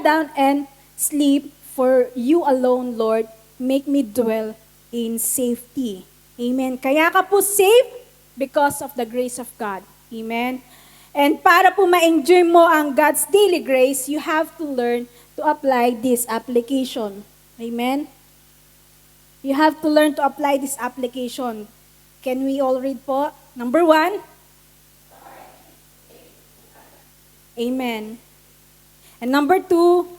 down and sleep, for you alone, Lord, make me dwell in safety. Amen. Kaya ka po safe because of the grace of God. Amen. And para po ma-enjoy mo ang God's daily grace, you have to learn to apply this application. Amen. You have to learn to apply this application. Can we all read po? Number 1. Amen. And number 2.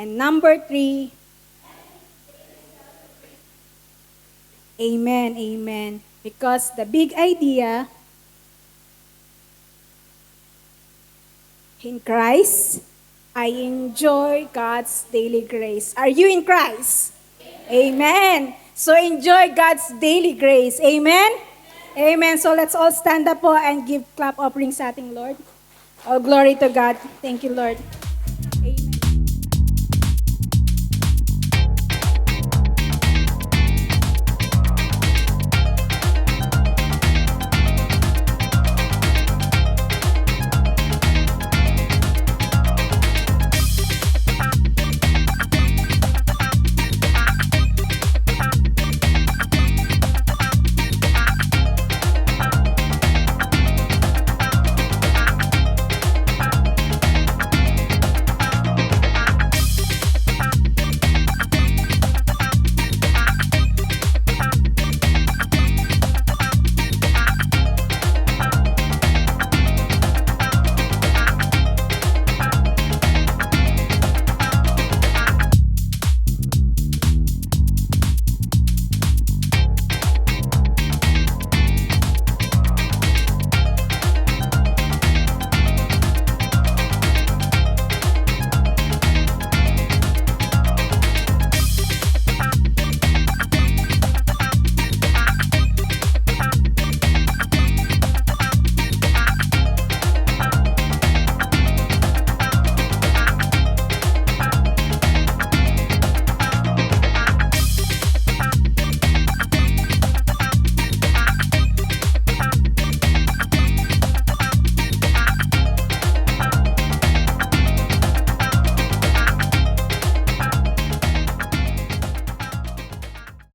And number 3. Amen, amen. Because the big idea, in Christ, I enjoy God's daily grace. Are you in Christ? Amen. So enjoy God's daily grace. Amen? Amen. So let's all stand up po and give clap offerings sa ating Lord. All glory to God. Thank you, Lord.